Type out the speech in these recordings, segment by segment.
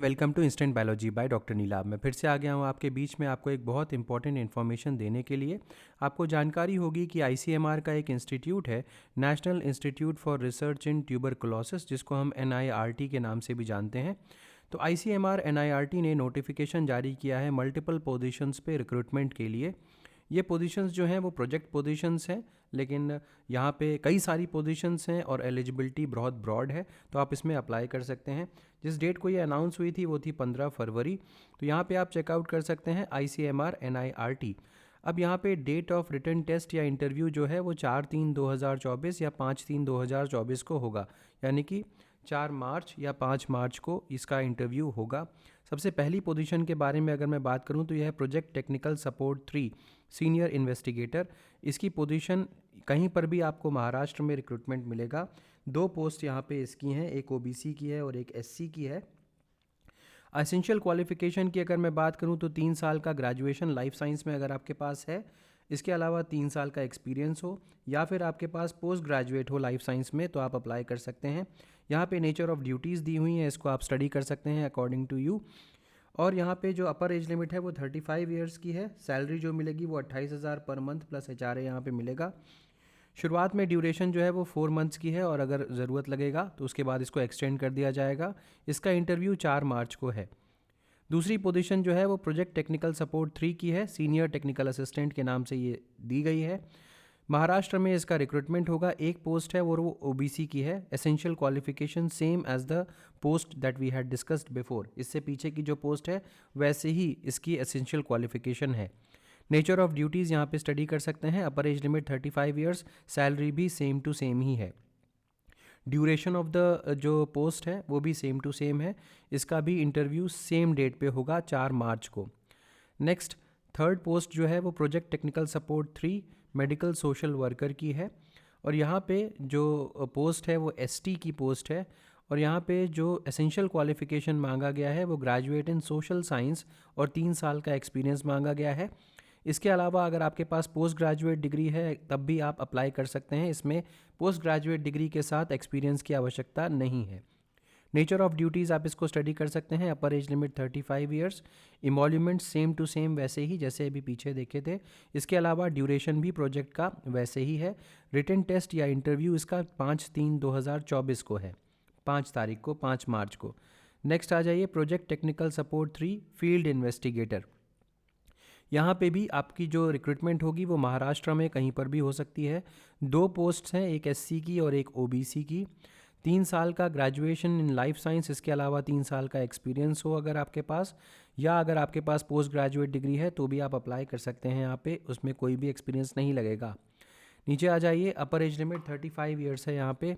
Welcome to instant biology by doctor Neelabh. मैं फिर से आ गया हूँ आपके बीच में आपको एक बहुत इंपॉर्टेंट इन्फॉर्मेशन देने के लिए। आपको जानकारी होगी कि आईसीएमआर का एक इंस्टीट्यूट है, national institute for research in tuberculosis, जिसको हम एनआईआरटी के नाम से भी जानते हैं। तो आईसीएमआर एनआईआरटी ने नोटिफिकेशन जारी किया है मल्टीपल पोजीशंस पे रिक्रूटमेंट के लिए। ये पोजीशंस जो हैं वो प्रोजेक्ट पोजीशंस हैं, लेकिन यहाँ पे कई सारी पोजीशंस हैं और एलिजिबिलिटी बहुत ब्रॉड है, तो आप इसमें अप्लाई कर सकते हैं। जिस डेट को ये अनाउंस हुई थी वो थी 15 फरवरी। तो यहाँ पे आप चेकआउट कर सकते हैं ICMR NIRT। अब यहाँ पे डेट ऑफ रिटन टेस्ट या इंटरव्यू जो है वो 4/3/2024 या 5/3/2024 को होगा, यानी कि 4 मार्च या 5 मार्च को इसका इंटरव्यू होगा। सबसे पहली पोजीशन के बारे में अगर मैं बात करूं तो यह है project technical support 3 senior investigator. इसकी पोजीशन कहीं पर भी आपको महाराष्ट्र में रिक्रूटमेंट मिलेगा। 2 पोस्ट यहाँ पे इसकी हैं, एक ओबीसी की है और एक एससी की है। एसेंशियल क्वालिफिकेशन की अगर मैं बात करूं तो 3 साल का ग्रेजुएशन लाइफ साइंस में अगर आपके पास है, इसके अलावा 3 साल का एक्सपीरियंस हो, या फिर आपके पास पोस्ट ग्रेजुएट हो लाइफ साइंस में, तो आप अप्लाई कर सकते हैं। यहाँ पे नेचर ऑफ ड्यूटीज़ दी हुई हैं, इसको आप स्टडी कर सकते हैं अकॉर्डिंग टू यू। और यहाँ पे जो अपर एज लिमिट है वो 35 ईयर्स की है। सैलरी जो मिलेगी वो 28,000 पर मंथ प्लस HRA यहाँ पे मिलेगा। शुरुआत में ड्यूरेशन जो है वो 4 मंथ्स की है और अगर ज़रूरत लगेगा तो उसके बाद इसको एक्सटेंड कर दिया जाएगा। इसका इंटरव्यू 4 मार्च को है। दूसरी पोजीशन जो है वो प्रोजेक्ट टेक्निकल सपोर्ट 3 की है, सीनियर टेक्निकल असिस्टेंट के नाम से ये दी गई है। महाराष्ट्र में इसका रिक्रूटमेंट होगा। एक पोस्ट है वो ओबीसी की है। Essential qualification same as the post that we had discussed before. इससे पीछे की जो पोस्ट है वैसे ही इसकी एसेंशियल क्वालिफिकेशन है। नेचर ऑफ ड्यूटीज़ यहाँ पे स्टडी कर सकते हैं। Upper age limit 35 years, salary भी सेम टू सेम ही है। ड्यूरेशन ऑफ द जो पोस्ट है वो भी सेम टू सेम है। इसका भी इंटरव्यू सेम डेट पे होगा, 4 मार्च को। नेक्स्ट थर्ड पोस्ट जो है वो project technical support 3 medical social worker की है। और यहाँ पे जो पोस्ट है वो एसटी की पोस्ट है। और यहाँ पे जो एसेंशियल क्वालिफिकेशन मांगा गया है वो ग्रेजुएट इन सोशल साइंस और 3 साल का एक्सपीरियंस मांगा गया है। इसके अलावा अगर आपके पास पोस्ट ग्रेजुएट डिग्री है तब भी आप अप्लाई कर सकते हैं। इसमें पोस्ट ग्रेजुएट डिग्री के साथ एक्सपीरियंस की आवश्यकता नहीं है। नेचर ऑफ ड्यूटीज़ आप इसको स्टडी कर सकते हैं। Upper age limit 35 years, emolument same to same वैसे ही जैसे अभी पीछे देखे थे। इसके अलावा ड्यूरेशन भी प्रोजेक्ट का वैसे ही है। रिटन टेस्ट या इंटरव्यू इसका 5/3/2024 को है, 5 तारीख को, 5 मार्च को। नेक्स्ट आ जाइए project technical support 3 field investigator. यहाँ पे भी आपकी जो रिक्रूटमेंट होगी वो महाराष्ट्र में कहीं पर भी हो सकती है। 2 पोस्ट्स हैं, एक एससी की और एक ओबीसी की। 3 साल का ग्रेजुएशन इन लाइफ साइंस, इसके अलावा 3 साल का एक्सपीरियंस हो अगर आपके पास, या अगर आपके पास पोस्ट ग्रेजुएट डिग्री है तो भी आप अप्लाई कर सकते हैं। यहाँ पे उसमें कोई भी एक्सपीरियंस नहीं लगेगा। नीचे आ जाइए, अपर एज लिमिट 35 ईयर्स है यहाँ पे।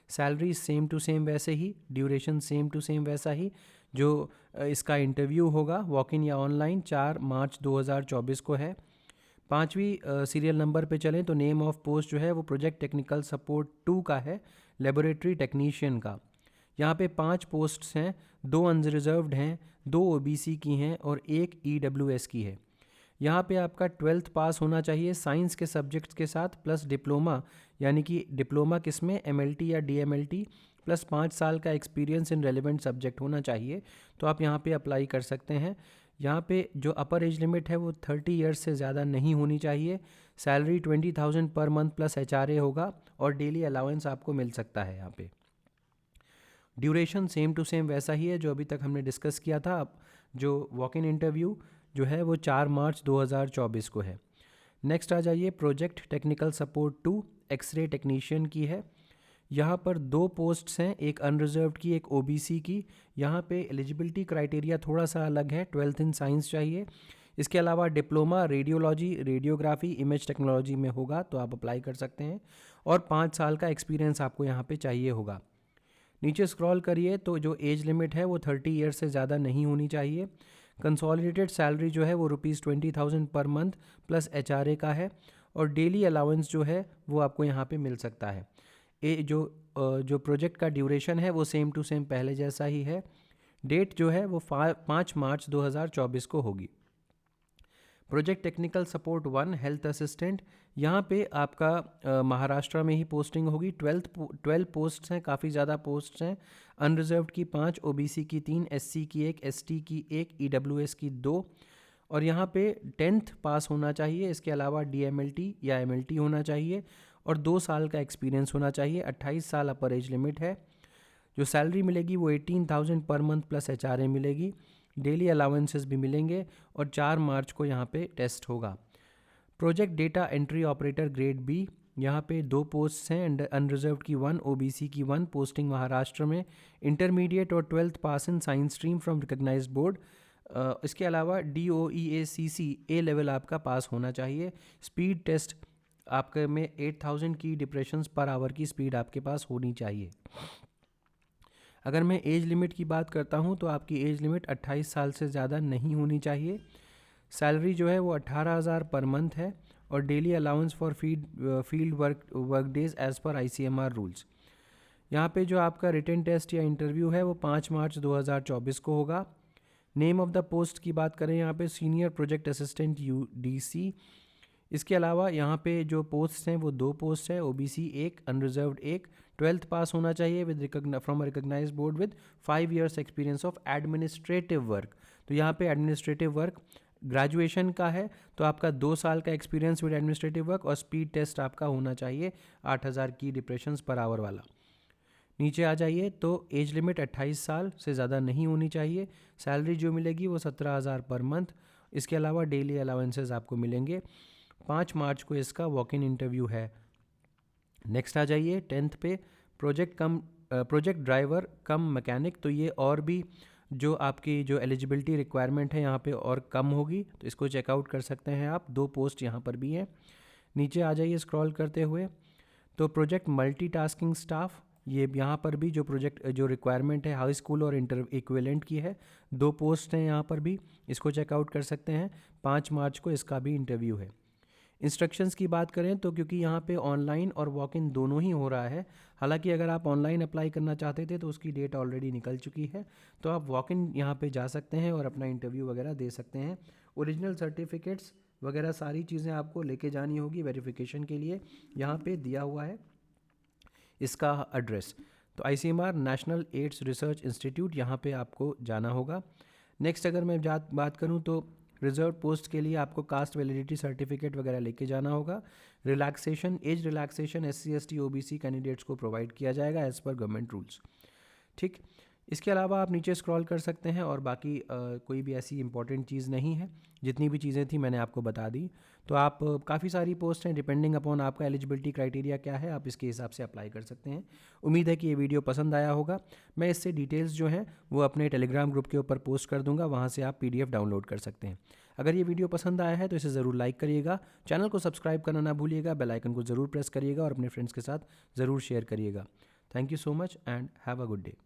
सैलरी सेम टू सेम वैसे ही, ड्यूरेशन सेम टू सेम वैसा ही। जो इसका इंटरव्यू होगा वॉक इन या ऑनलाइन 4 मार्च 2024 को है। 5वीं सीरियल नंबर पे चलें तो नेम ऑफ पोस्ट जो है वो प्रोजेक्ट टेक्निकल सपोर्ट 2 का है, लेबोरेटरी टेक्नीशियन का। यहाँ पे 5 पोस्ट्स हैं, 2 अनरिजर्व्ड हैं, 2 ओबीसी की हैं और 1 ईडब्ल्यूएस की है। यहाँ पे आपका 12th पास होना चाहिए साइंस के सब्जेक्ट्स के साथ, प्लस डिप्लोमा, यानी कि डिप्लोमा किसमें, एमएलटी या डीएमएलटी, प्लस 5 साल का एक्सपीरियंस इन रेलिवेंट सब्जेक्ट होना चाहिए। तो आप यहाँ पे अप्लाई कर सकते हैं। यहाँ पे जो अपर एज लिमिट है वो 30 ईयर्स से ज़्यादा नहीं होनी चाहिए। Salary 20,000 per month plus HRA होगा और डेली अलाउंस आपको मिल सकता है। यहाँ पे ड्यूरेशन सेम टू सेम वैसा ही है जो अभी तक हमने डिस्कस किया था। अब जो वॉक इन इंटरव्यू जो है वो 4 मार्च 2024 को है। नेक्स्ट आ जाइए, project technical support 2 x-ray technician की है। यहाँ पर 2 पोस्ट्स हैं, एक अनरिजर्व्ड की, एक ओबीसी की। यहाँ पे एलिजिबिलिटी क्राइटेरिया थोड़ा सा अलग है, 12th इन साइंस चाहिए। इसके अलावा diploma radiology, radiography, image technology में होगा तो आप अप्लाई कर सकते हैं। और 5 साल का एक्सपीरियंस आपको यहाँ पे चाहिए होगा। नीचे स्क्रॉल करिए तो जो एज लिमिट है वो 30 ईयर्स से ज़्यादा नहीं होनी चाहिए। कंसोलिडेटेड सैलरी जो है वो ₹20,000 पर मंथ प्लस HRA का है। और डेली अलाउंस जो है वो आपको यहाँ पे मिल सकता है। जो प्रोजेक्ट का ड्यूरेशन है वो सेम टू सेम पहले जैसा ही है। डेट जो है वो 5 मार्च 2024 को होगी। Project technical support 1 health assistant, यहाँ पे आपका महाराष्ट्र में ही पोस्टिंग होगी। 12 पोस्ट्स हैं, काफ़ी ज़्यादा पोस्ट्स हैं। अनरिजर्व्ड की 5, ओबीसी की 3, एससी की 1, एसटी की 1, ईडब्ल्यूएस की 2। और यहाँ पे 10th पास होना चाहिए। इसके अलावा डीएमएलटी या एमएलटी होना चाहिए और 2 साल का एक्सपीरियंस होना चाहिए। 28 साल अपर एज लिमिट है। जो सैलरी मिलेगी वो 18,000 पर मंथ प्लस एचआरए मिलेगी। डेली अलाउंसेस भी मिलेंगे और 4 मार्च को यहाँ पे टेस्ट होगा। Project data entry operator grade B, यहाँ पे 2 पोस्ट हैं। अनरिजर्व्ड की 1, ओबीसी की 1, पोस्टिंग महाराष्ट्र में। इंटरमीडिएट और 12th pass in science stream from recognised board. इसके अलावा DOEACC ए लेवल आपका पास होना चाहिए। स्पीड टेस्ट आपके में 8,000 की डिप्रेशंस पर आवर की स्पीड आपके पास होनी चाहिए। अगर मैं एज लिमिट की बात करता हूँ तो आपकी एज लिमिट 28 साल से ज़्यादा नहीं होनी चाहिए। सैलरी जो है वो 18,000 पर मंथ है और daily allowance for field work days as per ICMR rules. यहाँ पे जो आपका रिटन टेस्ट या इंटरव्यू है वो 5 मार्च 2024 को होगा। नेम ऑफ द पोस्ट की बात करें यहाँ पे सीनियर प्रोजेक्ट असिस्टेंट UDC। इसके अलावा यहाँ पे जो पोस्ट हैं वो 2 पोस्ट है। OBC 1, unreserved 1। 12th पास होना चाहिए with from recognised board with 5 years experience of administrative work. तो यहाँ पे एडमिनिस्ट्रेटिव वर्क ग्रेजुएशन का है तो आपका 2 साल का एक्सपीरियंस विद एडमिनिस्ट्रेटिव वर्क और स्पीड टेस्ट आपका होना चाहिए 8,000 की डिप्रेशंस पर आवर वाला। नीचे आ जाइए तो एज लिमिट 28 साल से ज़्यादा नहीं होनी चाहिए। सैलरी जो मिलेगी वो 17,000 पर मंथ। इसके अलावा डेली अलाउंसेस आपको मिलेंगे। 5 मार्च को इसका वॉक इन इंटरव्यू है। नेक्स्ट आ जाइए 10th पे प्रोजेक्ट ड्राइवर कम मैकेनिक। तो ये और भी जो आपकी जो एलिजिबिलिटी रिक्वायरमेंट है यहाँ पे और कम होगी, तो इसको चेकआउट कर सकते हैं आप। 2 पोस्ट यहाँ पर भी हैं। नीचे आ जाइए स्क्रॉल करते हुए तो प्रोजेक्ट मल्टीटास्किंग स्टाफ, ये यहाँ पर भी जो प्रोजेक्ट जो रिक्वायरमेंट है हाई स्कूल और इंटर इक्विवेलेंट की है। 2 पोस्ट हैं यहाँ पर भी, इसको चेकआउट कर सकते हैं। 5 मार्च को इसका भी इंटरव्यू है। इंस्ट्रक्शंस की बात करें तो क्योंकि यहाँ पे ऑनलाइन और वॉक इन दोनों ही हो रहा है, हालांकि अगर आप ऑनलाइन अप्लाई करना चाहते थे तो उसकी डेट ऑलरेडी निकल चुकी है, तो आप वॉक इन यहाँ पे जा सकते हैं और अपना इंटरव्यू वगैरह दे सकते हैं। ओरिजिनल सर्टिफिकेट्स वगैरह सारी चीज़ें आपको लेके जानी होगी वेरिफिकेशन के लिए। यहाँ पे दिया हुआ है इसका एड्रेस। तो ICMR national ads research institute, यहाँ पे आपको जाना होगा। नेक्स्ट अगर मैं बात करूँ तो रिजर्व पोस्ट के लिए आपको कास्ट वैलिडिटी सर्टिफिकेट वगैरह लेके जाना होगा। Relaxation, age relaxation SC ST OBC candidates को प्रोवाइड किया जाएगा एज़ पर गवर्नमेंट रूल्स। ठीक, इसके अलावा आप नीचे स्क्रॉल कर सकते हैं और बाकी कोई भी ऐसी इंपॉर्टेंट चीज़ नहीं है। जितनी भी चीज़ें थी मैंने आपको बता दी। तो आप काफ़ी सारी पोस्ट हैं, डिपेंडिंग अपॉन आपका एलिजिबिलिटी क्राइटेरिया क्या है आप इसके हिसाब से अप्लाई कर सकते हैं। उम्मीद है कि ये वीडियो पसंद आया होगा। मैं इससे डिटेल्स जो हैं वो अपने टेलीग्राम ग्रुप के ऊपर पोस्ट कर दूंगा, वहाँ से आप PDF डाउनलोड कर सकते हैं। अगर ये वीडियो पसंद आया है तो इसे ज़रूर लाइक करिएगा, चैनल को सब्सक्राइब करना ना भूलिएगा, बेल आइकन को ज़रूर प्रेस करिएगा और अपने फ्रेंड्स के साथ ज़रूर शेयर करिएगा। Thank you so much and have a good day.